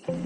Hello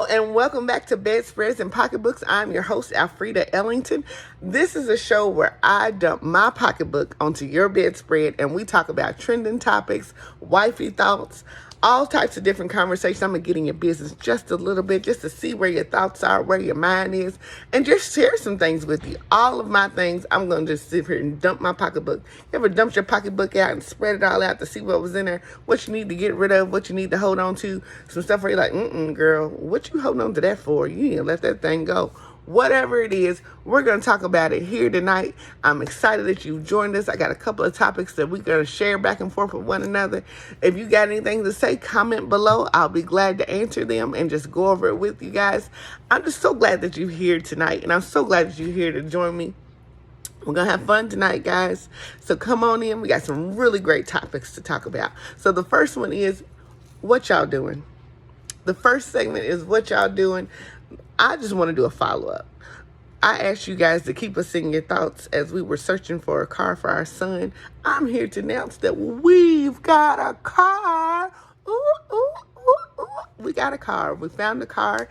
and welcome back to Bedspreads and Pocketbooks. I'm your host, Alfreda Ellington. This is a show where I dump my pocketbook onto your bedspread and we talk about trending topics, wifey thoughts, all types of different conversations. I'm going to get in your business just a little bit just to see where your thoughts are, where your mind is, and just share some things with you. All of my things, I'm going to just sit here and dump my pocketbook. You ever dumped your pocketbook out and spread it all out to see what was in there, what you need to get rid of, what you need to hold on to, some stuff where you're like, girl, what you holding on to that for? You need to let that thing go. Whatever it is, we're going to talk about it here tonight. I'm excited that you've joined us. I got a couple of topics that we're going to share back and forth with one another. If you got anything to say, comment below. I'll be glad to answer them and just go over it with you guys. I'm just so glad that you're here tonight, and I'm so glad that you're here to join me. We're going to have fun tonight, guys. So come on in. We got some really great topics to talk about. So the first one is, what y'all doing? The first segment is what y'all doing. I just want to do a follow-up. I asked you guys to keep us in your thoughts as we were searching for a car for our son. I'm here to announce that we've got a car. Ooh, ooh, ooh, ooh. We got a car. We found a car.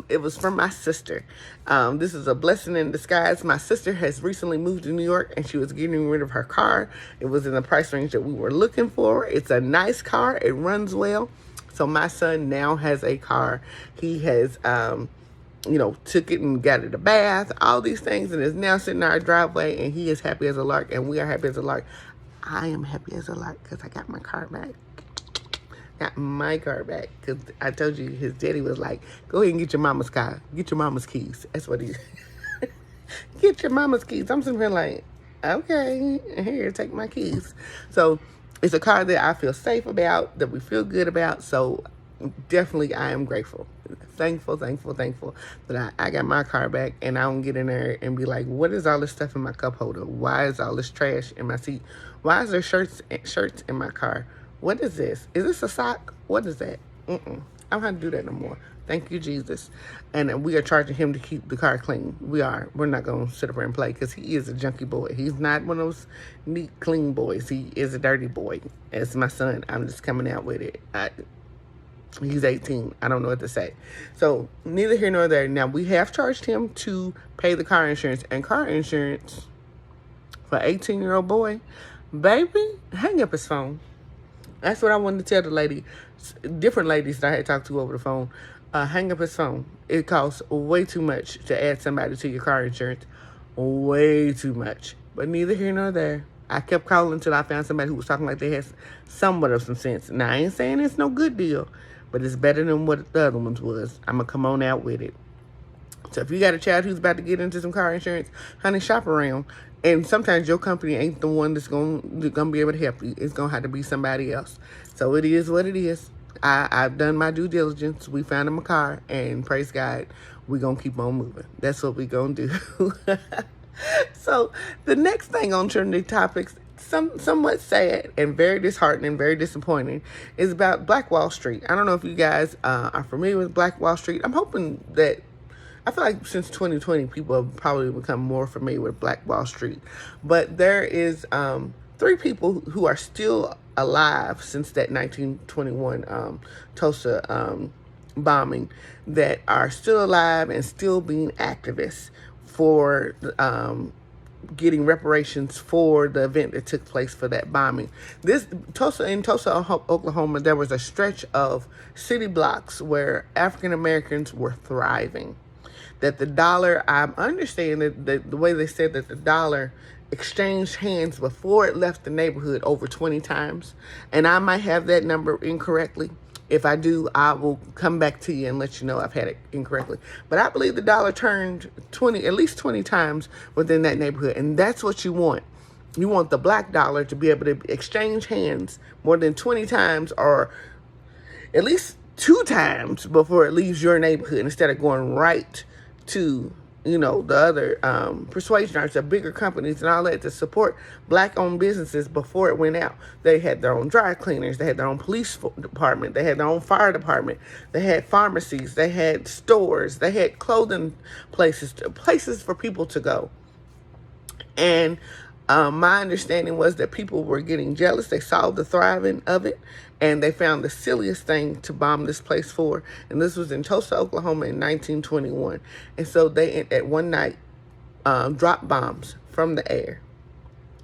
It was from my sister. This is a blessing in disguise. My sister has recently moved to New York and she was getting rid of her car. It was in the price range that we were looking for. It's a nice car. It runs well. So my son now has a car. He has, took it and got it a bath, all these things, and is now sitting in our driveway, and he is happy as a lark, and we are happy as a lark. I am happy as a lark because I got my car back. Got my car back because I told you his daddy was like, go ahead and get your mama's car. Get your mama's keys. That's what he get your mama's keys. I'm sitting here like, okay, here, take my keys. So it's a car that I feel safe about, that we feel good about. So definitely I am grateful. Thankful that I got my car back, and I don't get in there and be like, what is all this stuff in my cup holder? Why is all this trash in my seat? Why is there shirts in my car? What is this? Is this a sock? What is that? I don't have to do that no more. Thank you, Jesus. And we are charging him to keep the car clean. We are. We're not going to sit up there and play because he is a junky boy. He's not one of those neat, clean boys. He is a dirty boy. As my son, I'm just coming out with it. He's 18. I don't know what to say. So neither here nor there. Now, we have charged him to pay the car insurance. And car insurance for an 18-year-old boy, baby, hang up his phone. That's what I wanted to tell the lady. Different ladies that I had talked to over the phone. Hang up his phone. It costs way too much to add somebody to your car insurance. Way too much. But neither here nor there. I kept calling until I found somebody who was talking like they had somewhat of some sense. Now, I ain't saying it's no good deal, but it's better than what the other ones was. I'm going to come on out with it. So if you got a child who's about to get into some car insurance, honey, shop around. And sometimes your company ain't the one that's going to be able to help you. It's going to have to be somebody else. So it is what it is. I've done my due diligence. We found him a car, and praise God, we're going to keep on moving. That's what we're going to do. So the next thing on trending topics, somewhat sad and very disheartening, very disappointing, is about Black Wall Street. I don't know if you guys are familiar with Black Wall Street. I'm hoping that, I feel like since 2020, people have probably become more familiar with Black Wall Street. But there is 3 people who are still alive since that 1921 Tulsa bombing that are still alive and still being activists for getting reparations for the event that took place for that bombing. In Tulsa, Oklahoma, there was a stretch of city blocks where African Americans were thriving. That the dollar, I'm understanding that the way they said that the dollar exchanged hands before it left the neighborhood over 20 times. And I might have that number incorrectly. If I do, I will come back to you and let you know I've had it incorrectly. But I believe the dollar turned at least 20 times within that neighborhood. And that's what you want. You want the black dollar to be able to exchange hands more than 20 times, or at least 2 times before it leaves your neighborhood, instead of going right to, the other persuasion arts, the bigger companies and all that, to support black-owned businesses before it went out. They had their own dry cleaners. They had their own police department. They had their own fire department. They had pharmacies. They had stores. They had clothing places for people to go. And my understanding was that people were getting jealous. They saw the thriving of it, and they found the silliest thing to bomb this place for. And this was in Tulsa, Oklahoma in 1921. And so they, at one night, dropped bombs from the air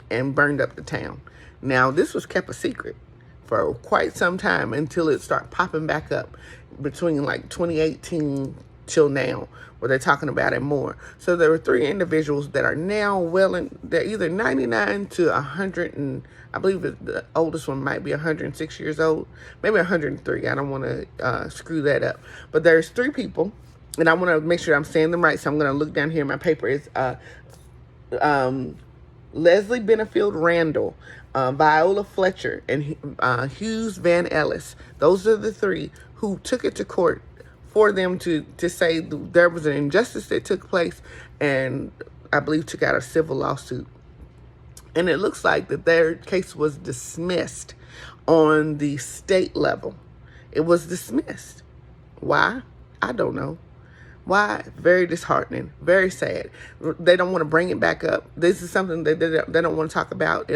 and burned up the town. Now, this was kept a secret for quite some time until it started popping back up between like 2018 till now, where they're talking about it more. So there were 3 individuals that are now they're either 99 to 100, and I believe the oldest one might be 106 years old, maybe 103. I don't want to screw that up. But there's 3 people, and I want to make sure I'm saying them right, so I'm going to look down here in my paper. It's Leslie Benefield Randall, Viola Fletcher, and Hughes Van Ellis. Those are the 3 who took it to court for them to say there was an injustice that took place, and I believe took out a civil lawsuit. And it looks like that their case was dismissed on the state level. It was dismissed. Why? I don't know. Why? Very disheartening, very sad. They don't want to bring it back up. This is something that they don't want to talk about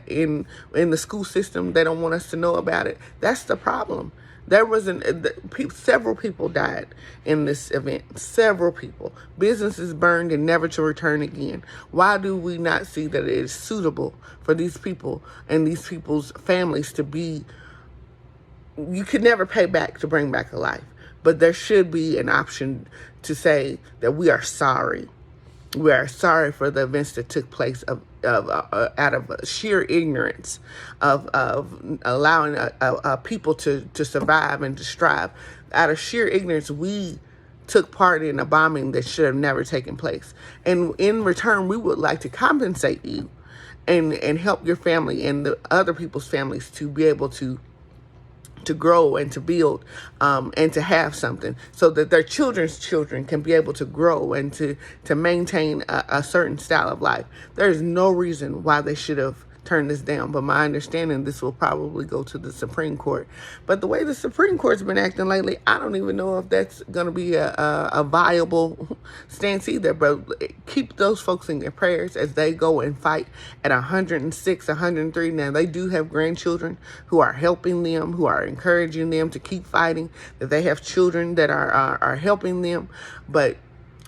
in the school system. They don't want us to know about it. That's the problem. There was several people died in this event. Several people. Businesses burned and never to return again. Why do we not see that it is suitable for these people and these people's families to be? You could never pay back to bring back a life. But there should be an option to say that we are sorry. We are sorry for the events that took place out of sheer ignorance of allowing people to survive and to strive. Out of sheer ignorance, we took part in a bombing that should have never taken place. And in return, we would like to compensate you and help your family and the other people's families to be able to grow and to build and to have something so that their children's children can be able to grow and to maintain a certain style of life. There is no reason why they should have turned this down, but my understanding, this will probably go to the Supreme Court. But the way the Supreme Court's been acting lately, I don't even know if that's going to be a viable stance either. But keep those folks in their prayers as they go and fight at 106, 103. Now, they do have grandchildren who are helping them, who are encouraging them to keep fighting, that they have children that are helping them. But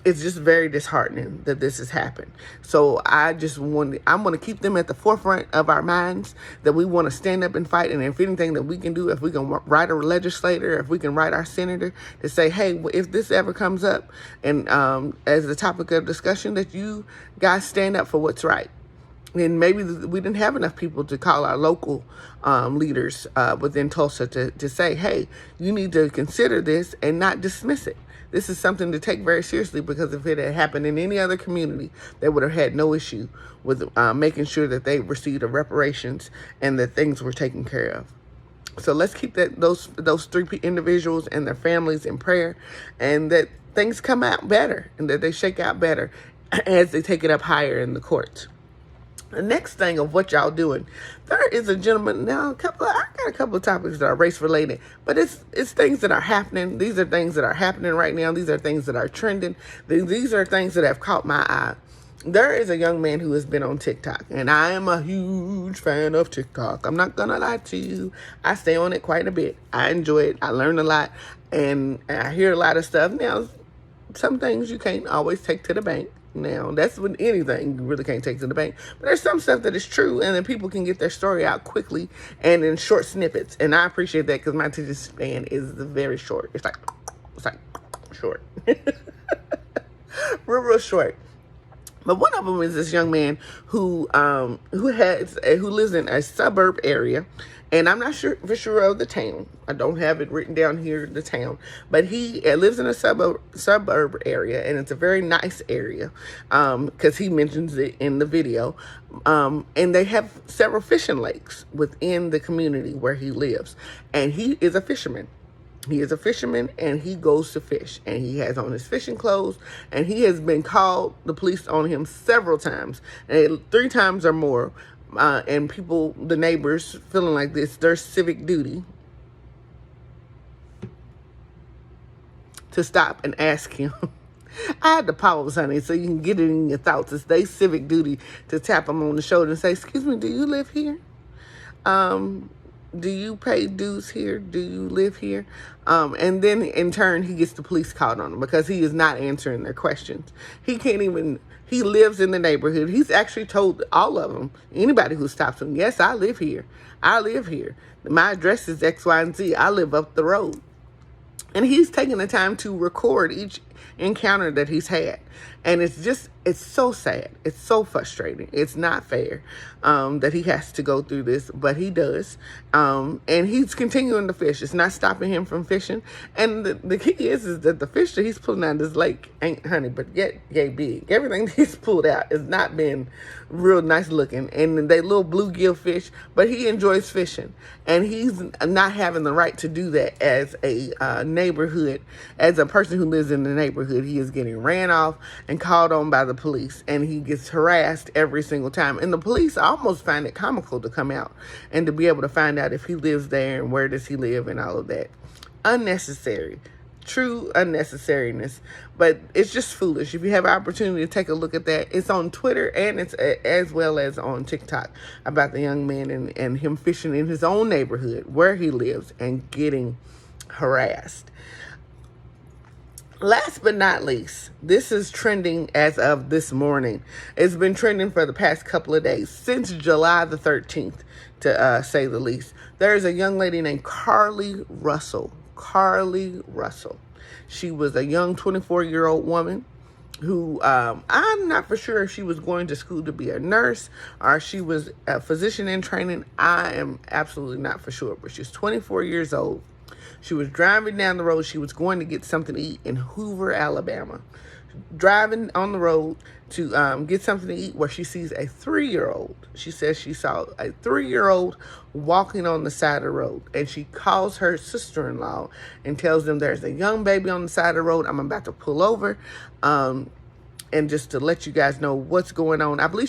it's just very disheartening that this has happened. So I'm going to keep them at the forefront of our minds, that we want to stand up and fight. And if anything that we can do, if we can write a legislator, if we can write our senator to say, hey, if this ever comes up and as the topic of discussion, that you guys stand up for what's right. And maybe we didn't have enough people to call our local leaders within Tulsa to say, hey, you need to consider this and not dismiss it. This is something to take very seriously, because if it had happened in any other community, they would have had no issue with making sure that they received the reparations and that things were taken care of. So let's keep those 3 individuals and their families in prayer, and that things come out better and that they shake out better as they take it up higher in the courts. The next thing of what y'all doing, there is a gentleman now. I got a couple of topics that are race related, but it's things that are happening. These are things that are happening right now. These are things that are trending. These are things that have caught my eye. There is a young man who has been on TikTok, and I am a huge fan of TikTok. I'm not gonna lie to you. I stay on it quite a bit. I enjoy it. I learn a lot, and I hear a lot of stuff. Now, some things you can't always take to the bank. Now, that's with anything, you really can't take to the bank. But there's some stuff that is true, and then people can get their story out quickly and in short snippets. And I appreciate that, because my attention span is very short. It's like short. real short. But one of them is this young man who lives in a suburb area. And I'm not for sure of the town. I don't have it written down here, the town. But he lives in a suburb area, and it's a very nice area, because he mentions it in the video. And they have several fishing lakes within the community where he lives. And he is a fisherman. He is a fisherman, and he goes to fish, and he has on his fishing clothes, and he has been called the police on him several times, and 3 times or more. And people, the neighbors, feeling like this, their civic duty to stop and ask him I had to pause, honey, so you can get it in your thoughts. It's their civic duty to tap them on the shoulder and say, excuse me, do you live here? Do you pay dues here? Do you live here? And then in turn, he gets the police called on him because he is not answering their questions. He lives in the neighborhood. He's actually told all of them, anybody who stops him, yes, I live here. I live here. My address is X, Y, and Z. I live up the road. And he's taking the time to record each encounter that he's had. And it's so sad. It's so frustrating. It's not fair that he has to go through this, but he does. And he's continuing to fish. It's not stopping him from fishing. And the key is that the fish that he's pulling out of this lake ain't honey, but yet big. Everything he's pulled out has not been real nice looking. And they little bluegill fish, but he enjoys fishing. And he's not having the right to do that as a neighborhood, as a person who lives in the neighborhood. He is getting ran off and called on by the police, and he gets harassed every single time. And the police almost find it comical to come out and to be able to find out if he lives there and where does he live and all of that. Unnecessary. True unnecessariness, but it's just foolish. If you have an opportunity to take a look at that, it's on Twitter and it's as well as on TikTok about the young man and him fishing in his own neighborhood where he lives and getting harassed. Last but not least, this is trending as of this morning. It's been trending for the past couple of days, since July the 13th, to say the least. There's a young lady named Carly Russell. Carly Russell. She was a young 24-year-old woman who I'm not for sure if she was going to school to be a nurse or she was a physician in training. I am absolutely not for sure, but she's 24 years old. She was driving down the road. She was going to get something to eat in Hoover, Alabama. Driving on the road to get something to eat where she sees a 3-year-old. She says she saw a 3-year-old walking on the side of the road. And she calls her sister-in-law and tells them there's a young baby on the side of the road. I'm about to pull over. And just to let you guys know what's going on. I believe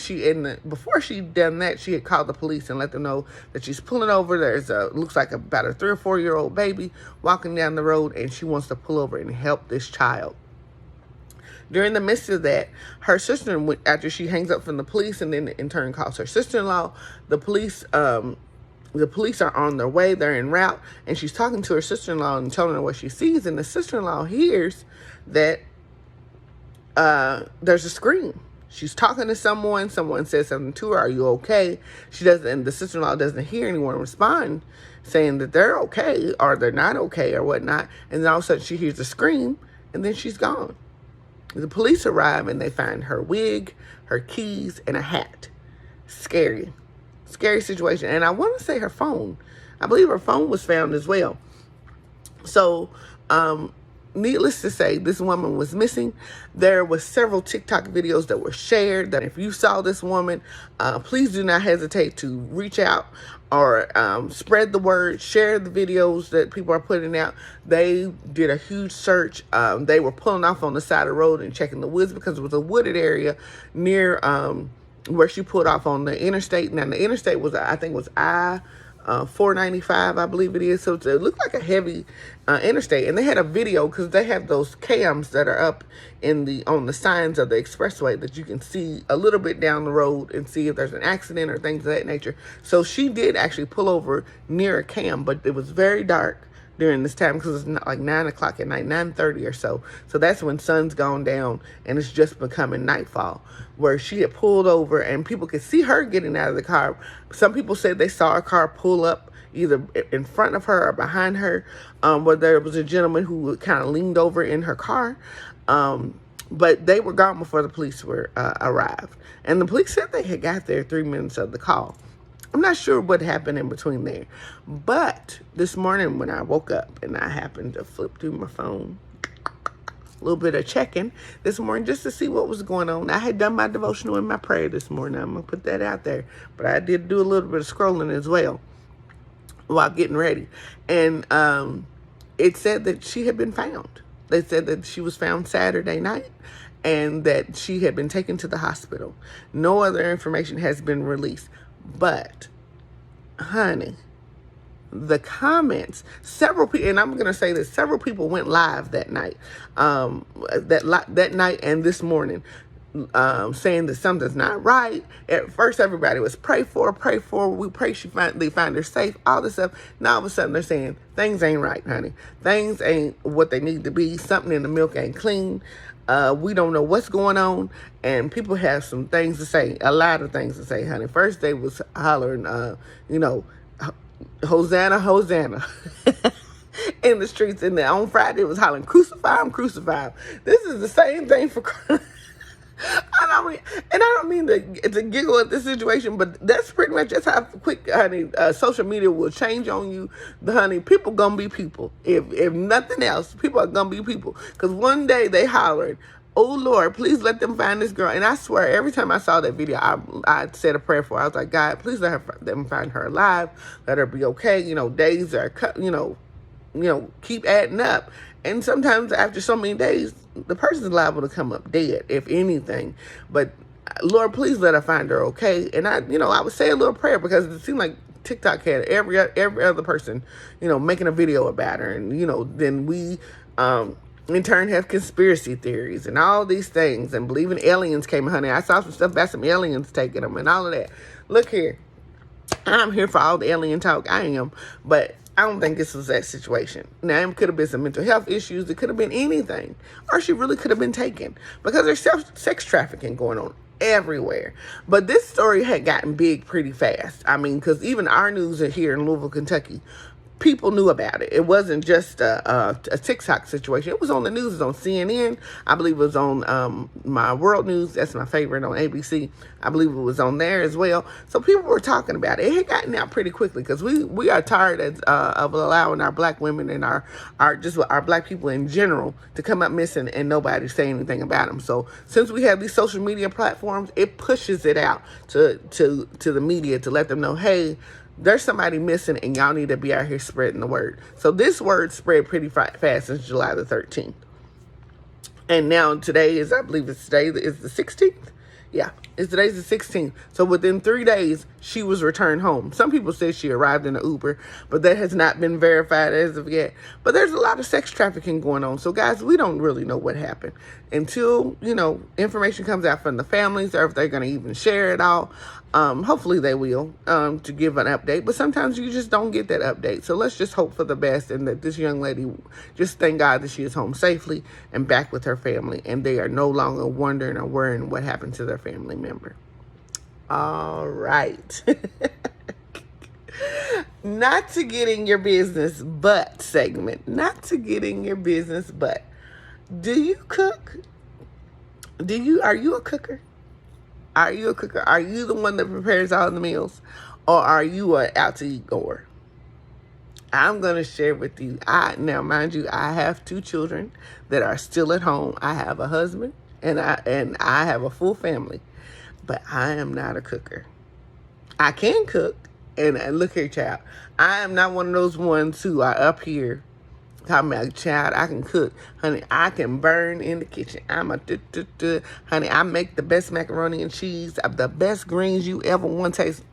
before she done that, she had called the police and let them know that she's pulling over. There's looks like about a 3 or 4-year-old baby walking down the road, and she wants to pull over and help this child. During the midst of that, her sister, after she hangs up from the police and then in turn calls her sister-in-law, the police are on their way. They're en route, and she's talking to her sister-in-law and telling her what she sees, and the sister-in-law hears that there's a scream. She's talking to someone. Someone says something to her. Are you okay? She doesn't, and the sister-in-law doesn't hear anyone respond saying that they're okay or they're not okay or whatnot. And then all of a sudden she hears a scream, and then she's gone. The police arrive and they find her wig, her keys, and a hat. Scary situation. And I want to say her phone. I believe her phone was found as well. So, needless to say, this woman was missing. There were several TikTok videos that were shared that if you saw this woman, please do not hesitate to reach out or spread the word, share the videos that people are putting out. They did a huge search. They were pulling off on the side of the road and checking the woods because it was a wooded area near where she pulled off on the interstate. Now, the interstate was, I think, was 495, I believe it is. So it looked like a heavy interstate. And they had a video because they have those cams that are up on the signs of the expressway that you can see a little bit down the road and see if there's an accident or things of that nature. So she did actually pull over near a cam, but it was very dark during this time because it's not like 9 o'clock at night, 9:30 or so. So that's when sun's gone down and it's just becoming nightfall, where she had pulled over and people could see her getting out of the car. Some people said they saw a car pull up either in front of her or behind her, where there was a gentleman who kind of leaned over in her car. But they were gone before the police arrived. And the police said they had got there 3 minutes of the call. I'm not sure what happened in between there. But this morning when I woke up and I happened to flip through my phone, a little bit of checking this morning just to see what was going on. I had done my devotional and my prayer this morning. I'm going to put that out there. But I did do a little bit of scrolling as well while getting ready. And it said that she had been found. They said that she was found Saturday night and that she had been taken to the hospital. No other information has been released. But, honey, the comments, several people, and I'm going to say that several people went live that night, that night and this morning, saying that something's not right. At first, everybody was pray for, we pray they find her safe, all this stuff. Now all of a sudden they're saying things ain't right, honey. Things ain't what they need to be. Something in the milk ain't clean. We don't know what's going on, and people have some things to say, a lot of things to say, honey. First they was hollering, Hosanna, Hosanna. In the streets, and then on Friday it was hollering, crucify him, crucify him. This is the same thing for I don't mean to giggle at this situation, but that's pretty much just how quick, honey, social media will change on you. Honey, people gonna be people. If nothing else, people are gonna be people. Because one day they hollered, oh Lord, please let them find this girl. And I swear, every time I saw that video, I said a prayer for her. I was like, God, please let them find her alive. Let her be okay. Days are keep adding up. And sometimes after so many days, the person's liable to come up dead, if anything. But Lord, please let her find her okay. And I would say a little prayer, because it seemed like TikTok had every other person, making a video about her. And, then we, in turn, have conspiracy theories and all these things, and believing aliens came, honey. I saw some stuff about some aliens taking them and all of that. Look here. I'm here for all the alien talk. I am. But I don't think this was that situation. Now, it could have been some mental health issues. It could have been anything. Or she really could have been taken, because there's sex trafficking going on everywhere. But this story had gotten big pretty fast. I mean, because even our news here in Louisville, Kentucky, people knew about it. It wasn't just a TikTok situation. It was on the news. It was on CNN. I believe it was on my World News. That's my favorite, on ABC. I believe it was on there as well. So people were talking about it. It had gotten out pretty quickly, because we are tired of allowing our black women and our black people in general to come up missing and nobody say anything about them. So since we have these social media platforms, it pushes it out to the media to let them know, hey, there's somebody missing, and y'all need to be out here spreading the word. So this word spread pretty fast since July the 13th. And now today is, I believe it's today is the 16th. Yeah, today's the 16th. So within 3 days, she was returned home. Some people say she arrived in an Uber, but that has not been verified as of yet. But there's a lot of sex trafficking going on. So guys, we don't really know what happened until, information comes out from the families, or if they're going to even share it all. Hopefully they will, to give an update. But sometimes you just don't get that update. So let's just hope for the best, and that this young lady, just thank God that she is home safely and back with her family, and they are no longer wondering or worrying what happened to their family member. All right. Not to get in your business, but segment. Not to get in your business, but do you cook? Are you a cooker? Are you a cooker? Are you the one that prepares all the meals? Or are you a out to eat goer? I'm going to share with you. Now, mind you, I have 2 children that are still at home. I have a husband, and I have a full family. But I am not a cooker. I can cook. And look here, child. I am not one of those ones who are up here talking about, child, I can cook. Honey, I can burn in the kitchen. Honey, I make the best macaroni and cheese, the best greens you ever want to taste.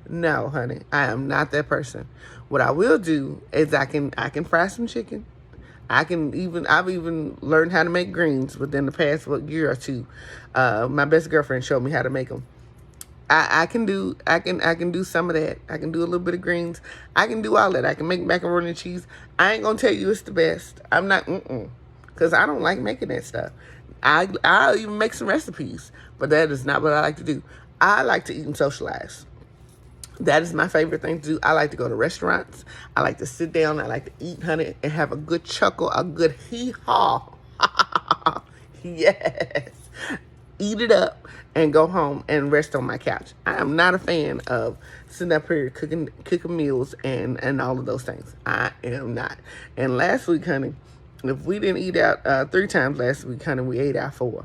No, honey, I am not that person. What I will do is I can fry some chicken. I've even learned how to make greens within the past year or two. My best girlfriend showed me how to make them. I can do some of that. I can do a little bit of greens. I can do all that. I can make macaroni and cheese. I ain't gonna tell you it's the best. I'm not, because I don't like making that stuff. I'll even make some recipes, but that is not what I like to do. I like to eat and socialize. That is my favorite thing to do. I like to go to restaurants. I like to sit down. I like to eat, honey, and have a good chuckle, a good hee-haw. Yes. Eat it up and go home and rest on my couch. I am not a fan of sitting up here cooking meals and all of those things. I am not. And last week, honey, if we didn't eat out 3 times last week, honey, we ate out 4.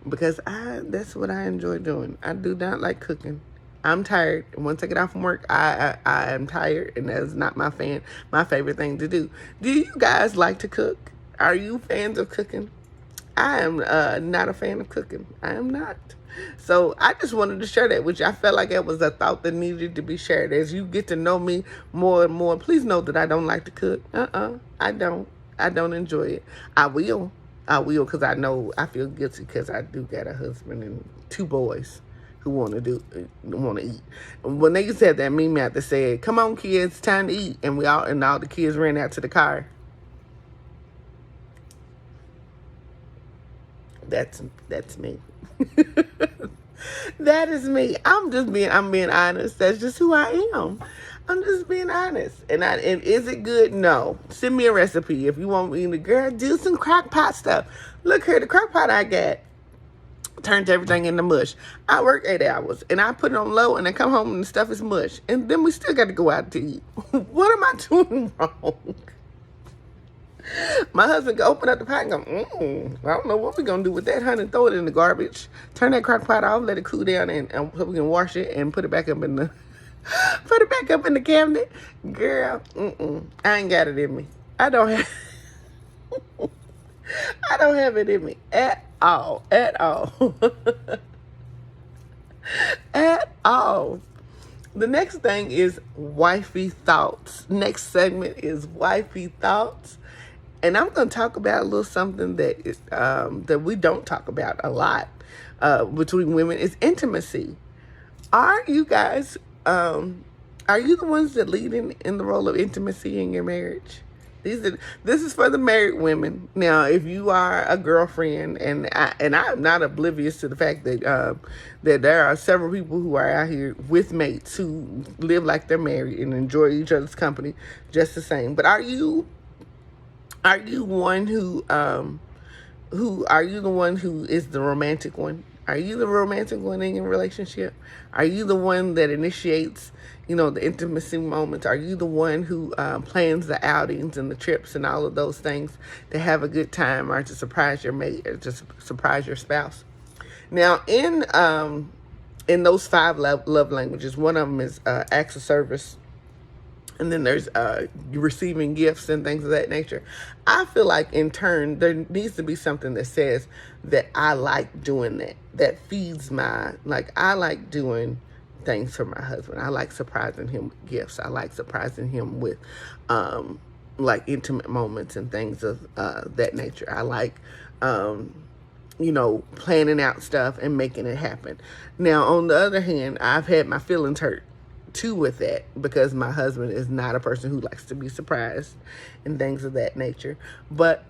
Because that's what I enjoy doing. I do not like cooking. I'm tired. Once I get off from work, I am tired, and that is not my favorite thing to do. Do you guys like to cook? Are you fans of cooking? I am not a fan of cooking. I am not. So I just wanted to share that with you. I felt like it was a thought that needed to be shared. As you get to know me more and more, please know that I don't like to cook. I don't. I don't enjoy it. I will. I will, because I feel guilty because I do got a husband and 2 boys who want to eat. When they used to have that meme out that said, "Come on, kids, time to eat," and all the kids ran out to the car. That's me. That is me. I'm being honest. That's just who I am. I'm just being honest. And is it good? No. Send me a recipe if you want me to, girl, do some crock pot stuff. Look here, the crock pot I got turns everything into mush. I work 8 hours and I put it on low and I come home and the stuff is mush. And then we still got to go out to eat. What am I doing wrong? My husband can open up the pot and go, I don't know what we're going to do with that, honey. Throw it in the garbage. Turn that crock pot off, let it cool down, and so we can wash it and put it back up in the cabinet. Girl, I ain't got it in me. I don't have it in me at all. At all. The next thing is wifey thoughts. Next segment is wifey thoughts. And I'm going to talk about a little something that we don't talk about a lot between women is intimacy. Are you guys, are you the ones that lead in the role of intimacy in your marriage? This is for the married women. Now, if you are a girlfriend, and I'm not oblivious to the fact that that there are several people who are out here with mates who live like they're married and enjoy each other's company just the same. But are you one who are you the one who is the romantic one? Are you the romantic one in your relationship? Are you the one that initiates, the intimacy moments? Are you the one who plans the outings and the trips and all of those things to have a good time or to surprise your mate or to surprise your spouse? Now, in those 5 love languages, one of them is acts of service. And then there's receiving gifts and things of that nature. I feel like, in turn, there needs to be something that says that I like doing that feeds I like doing things for my husband. I like surprising him with gifts. I like surprising him with, intimate moments and things of that nature. I like, planning out stuff and making it happen. Now, on the other hand, I've had my feelings hurt too with that, because my husband is not a person who likes to be surprised and things of that nature. But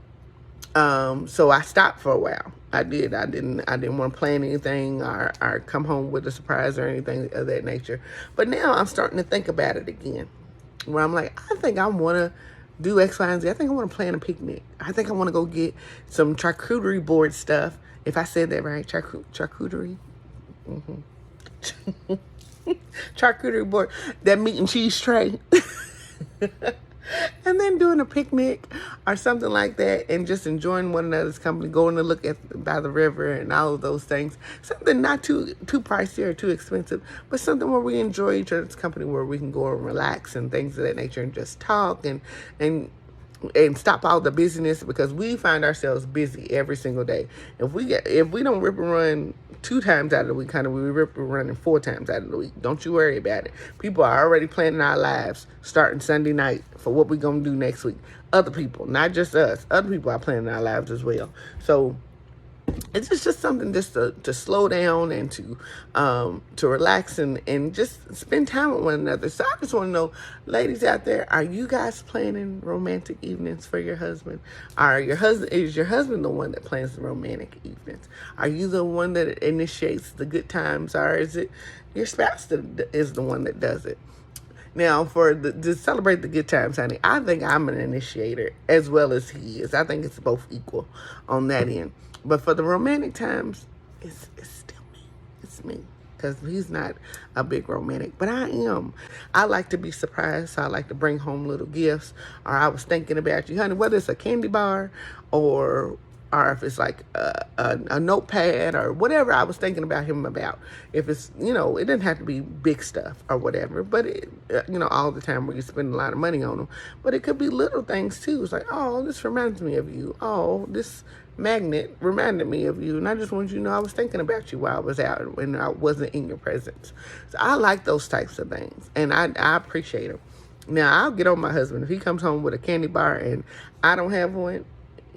so I stopped for a while. I didn't want to plan anything or come home with a surprise or anything of that nature. But now I'm starting to think about it again, where I'm like, I think I want to do X, Y, and Z. I think I want to plan a picnic. I think I want to go get some charcuterie board stuff. If I said that right, charcuterie. Charcuterie board, that meat and cheese tray. And then doing a picnic or something like that, and just enjoying one another's company, going to look by the river and all of those things. Something not too pricey or too expensive, but something where we enjoy each other's company, where we can go and relax and things of that nature and just talk and stop all the busyness, because we find ourselves busy every single day. If we don't rip and run 2 times out of the week, we rip and run 4 times out of the week. Don't you worry about it. People are already planning our lives starting Sunday night for what we're going to do next week. Other people, not just us. Other people are planning our lives as well. So it's just something just to slow down and to relax and just spend time with one another. So I just want to know, ladies out there, are you guys planning romantic evenings for your husband? Is your husband the one that plans the romantic evenings? Are you the one that initiates the good times, or is it your spouse that is the one that does it? Now, to celebrate the good times, honey, I think I'm an initiator as well as he is. I think it's both equal on that end. But for the romantic times, it's still me. It's me. Because he's not a big romantic, but I am. I like to be surprised, so I like to bring home little gifts. Or I was thinking about you, honey, whether it's a candy bar or or if it's like a notepad or whatever I was thinking about him about. If it's, it didn't have to be big stuff or whatever, but all the time where you spend a lot of money on them. But it could be little things too. It's like, oh, this reminds me of you. Oh, this magnet reminded me of you. And I just wanted you to know I was thinking about you while I was out and I wasn't in your presence. So I like those types of things, and I appreciate them. Now, I'll get on my husband. If he comes home with a candy bar and I don't have one,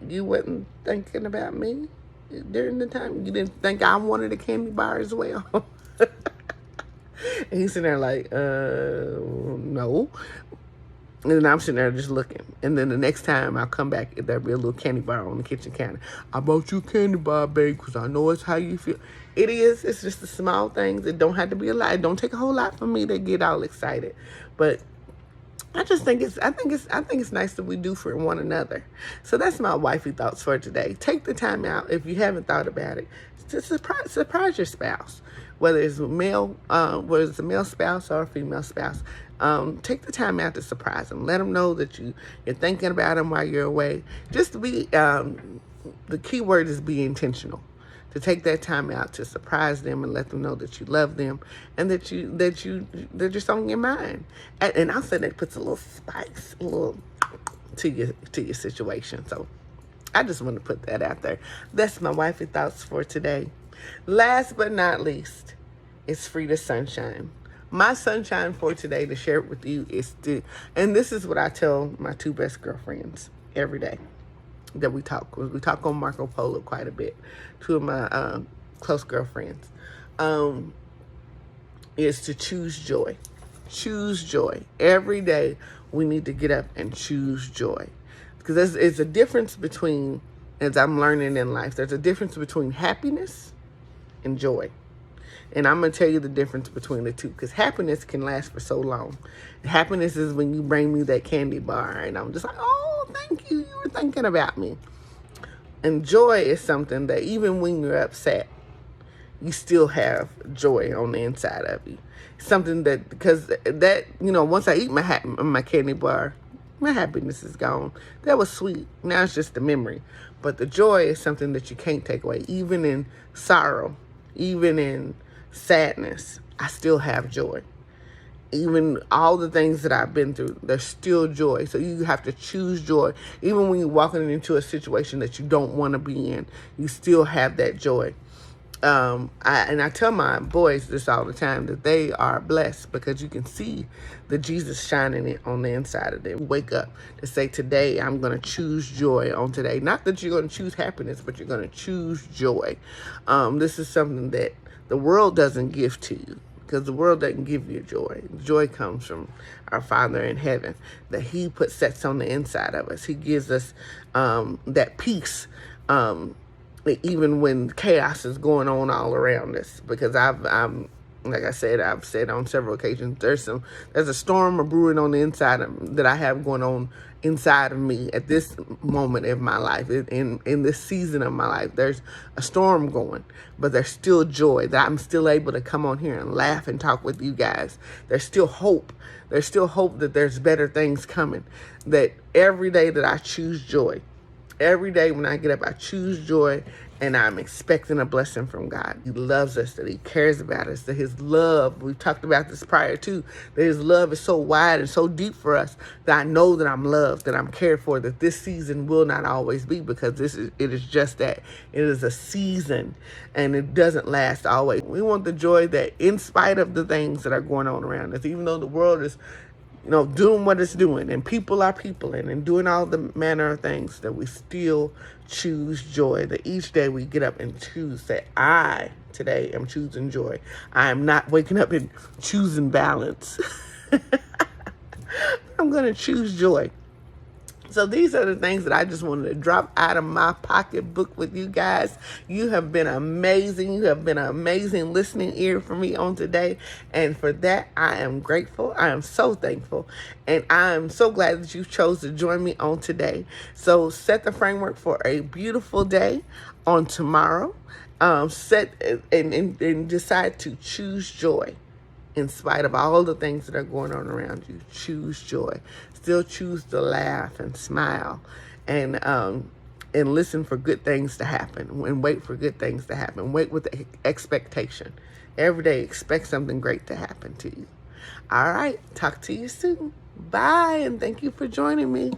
you wasn't thinking about me during the time? You didn't think I wanted a candy bar as well? And he's sitting there like, no. And then I'm sitting there just looking. And then the next time I'll come back, there'll be a little candy bar on the kitchen counter. I bought you a candy bar, babe, because I know it's how you feel. It is. It's just the small things. It don't have to be a lot. It don't take a whole lot for me to get all excited. But I just think I think it's nice that we do for one another. So that's my wifey thoughts for today. Take the time out, if you haven't thought about it, to surprise your spouse, whether it's a male spouse or a female spouse. Take the time out to surprise them. Let them know that you're thinking about them while you're away. Just to be, the key word is be intentional. To take that time out to surprise them and let them know that you love them and that they're just on your mind. And I'll say that puts a little spice, a little to your situation. So I just want to put that out there. That's my wifey thoughts for today. Last but not least, it's Frida Sunshine. My sunshine for today to share with you is and this is what I tell my two best girlfriends every day that we talk. We talk on Marco Polo quite a bit. Two of my close girlfriends. Is to choose joy. Choose joy. Every day we need to get up and choose joy. Because there's a difference between, as I'm learning in life, there's a difference between happiness and joy. And I'm going to tell you the difference between the two, because happiness can last for so long. Happiness is when you bring me that candy bar and I'm just like, oh, thank you. You were thinking about me. And joy is something that even when you're upset, you still have joy on the inside of you. Something that, because that, once I eat my candy bar, my happiness is gone. That was sweet. Now it's just a memory. But the joy is something that you can't take away. Even in sorrow, even in sadness, I still have joy. Even all the things that I've been through, there's still joy. So you have to choose joy. Even when you're walking into a situation that you don't want to be in, you still have that joy. I tell my boys this all the time, that they are blessed because you can see the Jesus shining it on the inside of them. Wake up to say, today I'm going to choose joy on today. Not that you're going to choose happiness, but you're going to choose joy. This is something that the world doesn't give to you, because the world doesn't give you joy. Joy comes from our Father in heaven, that He sets on the inside of us. He gives us that peace, even when chaos is going on all around us. Because like I said, I've said on several occasions, there's a storm brewing on the inside that I have going on inside of me at this moment of my life, in this season of my life. There's a storm going, but there's still joy that I'm still able to come on here and laugh and talk with you guys. There's still hope. There's still hope that there's better things coming. That every day that I choose joy, every day when I get up, I choose joy, and I'm expecting a blessing from God. He loves us, that He cares about us, that His love, we've talked about this prior too, that His love is so wide and so deep for us that I know that I'm loved, that I'm cared for, that this season will not always be, because it is just that. It is a season, and it doesn't last always. We want the joy that in spite of the things that are going on around us, even though the world is doing what it's doing, and people are peopling and doing all the manner of things, that we still choose joy. That each day we get up and choose that I today am choosing joy. I am not waking up and choosing balance. I'm going to choose joy. So these are the things that I just wanted to drop out of my pocketbook with you guys. You have been amazing. You have been an amazing listening ear for me on today. And for that, I am grateful. I am so thankful. And I am so glad that you chose to join me on today. So set the framework for a beautiful day on tomorrow. Set and decide to choose joy. In spite of all the things that are going on around you, choose joy. Still choose to laugh and smile, and and listen for good things to happen and wait for good things to happen. Wait with expectation. Every day, expect something great to happen to you. All right. Talk to you soon. Bye. And thank you for joining me.